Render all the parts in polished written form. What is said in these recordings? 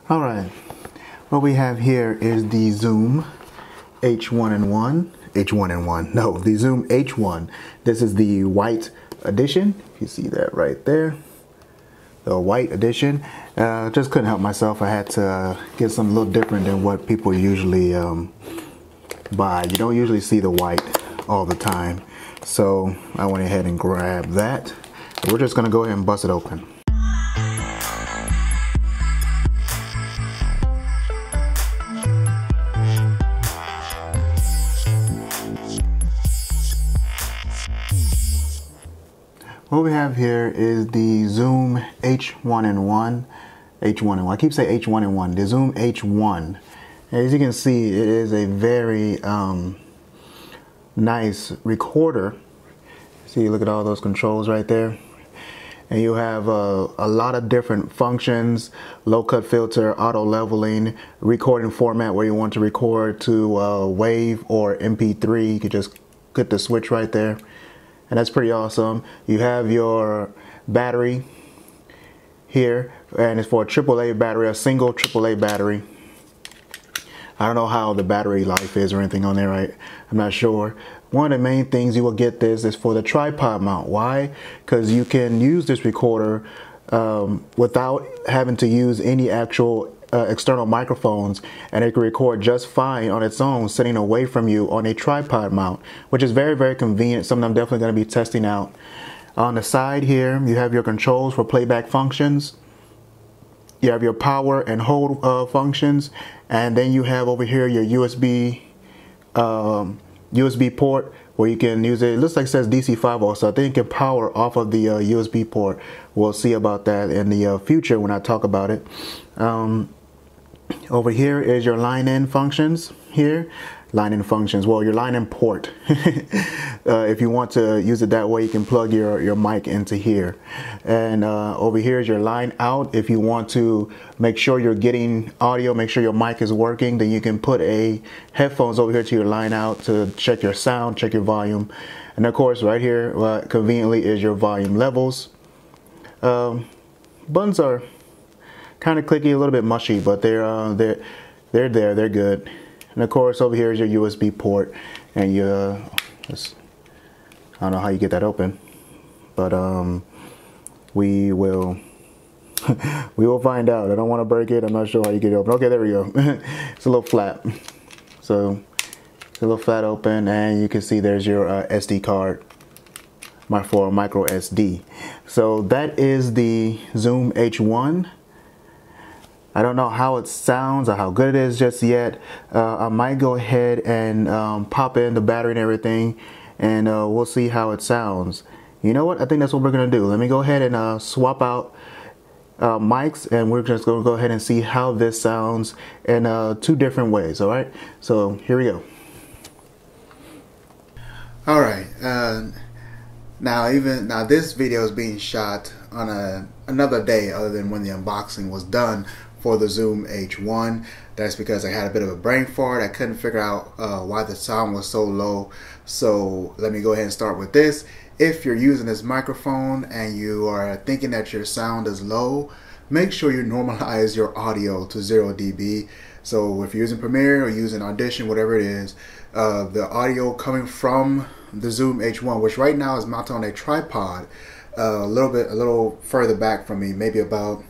All right, what we have here is the Zoom H1N1. H1N1, no, the Zoom H1. This is the white edition. You see that right there, the white edition. Just couldn't help myself. I had to get something a little different than what people usually buy. You don't usually see the white all the time, so I went ahead and grabbed that. We're just gonna go ahead and bust it open. What we have here is the Zoom H1N1. H1N1. I keep saying H1N1. The Zoom H1. As you can see, it is a very nice recorder. See, look at all those controls right there. And you have a lot of different functions: low cut filter, auto leveling, recording format where you want to record to WAV or MP3. You could just click the switch right there. And that's pretty awesome. You have your battery here, and it's for a AAA battery, a single AAA battery. I don't know how the battery life is or anything on there, right? I'm not sure. One of the main things you will get this is for the tripod mount. Why? Because you can use this recorder without having to use any actual external microphones, and it can record just fine on its own sitting away from you on a tripod mount, which is very, very convenient. Something I'm definitely going to be testing out. On the side here, you have your controls for playback functions. You have your power and hold functions, and then you have over here your USB port where you can use it. It looks like it says DC 5 also. I think it can power off of the USB port. We'll see about that in the future when I talk about it. Over here is your line-in functions here. Line-in functions, well, your line-in port. If you want to use it that way, you can plug your mic into here. And over here is your line out. If you want to make sure you're getting audio, make sure your mic is working, then you can put a headphones over here to your line out to check your sound, check your volume. And of course, right here, conveniently, is your volume levels. Buttons are kind of clicky, a little bit mushy, but they're there, they're good. And of course, over here is your USB port, and I don't know how you get that open, but we will we will find out. I don't want to break it. I'm not sure how you get it open. Okay, there we go. It's a little flat, so it's a little flat open, and you can see there's your SD card, for micro SD. So that is the Zoom H1. I don't know how it sounds or how good it is just yet. I might go ahead and pop in the battery and everything, and we'll see how it sounds. You know what? I think that's what we're gonna do. Let me go ahead and swap out mics, and we're just gonna go ahead and see how this sounds in two different ways. All right. So here we go. All right. Now this video is being shot on another day other than when the unboxing was done for the Zoom H1. That's because I had a bit of a brain fart. I couldn't figure out why the sound was so low. So let me go ahead and start with this. If you're using this microphone and you are thinking that your sound is low, make sure you normalize your audio to 0 dB. So if you're using Premiere or using Audition, whatever it is, the audio coming from the Zoom H1, which right now is mounted on a tripod, a little further back from me, maybe about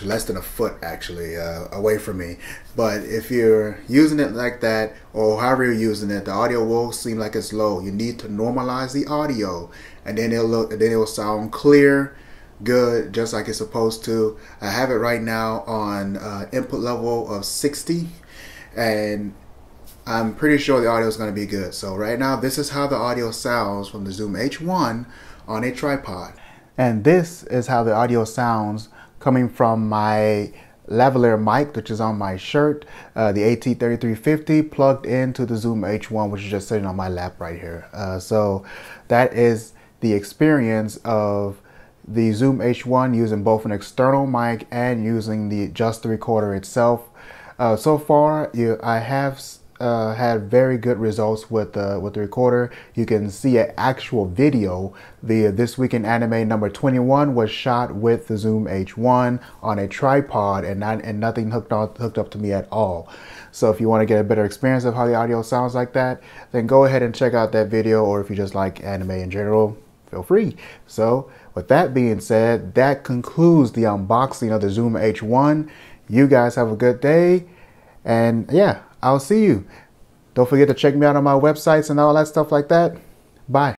less than a foot actually away from me. But if you're using it like that, or however you're using it, the audio will seem like it's low. You need to normalize the audio, and then it'll sound clear, good, just like it's supposed to. I have it right now on input level of 60, and I'm pretty sure the audio is going to be good. So right now, this is how the audio sounds from the Zoom H1 on a tripod. And this is how the audio sounds coming from my lavalier mic, which is on my shirt, the AT3350 plugged into the Zoom H1, which is just sitting on my lap right here. So that is the experience of the Zoom H1 using both an external mic and using just the recorder itself. So far, I have had very good results with the recorder. You can see an actual video. The This Week in Anime number 21 was shot with the Zoom H1 on a tripod and nothing hooked up to me at all. So if you want to get a better experience of how the audio sounds like that, then go ahead and check out that video. Or if you just like anime in general, feel free. So with that being said, that concludes the unboxing of the Zoom H1. You guys have a good day, and yeah, I'll see you. Don't forget to check me out on my websites and all that stuff like that. Bye.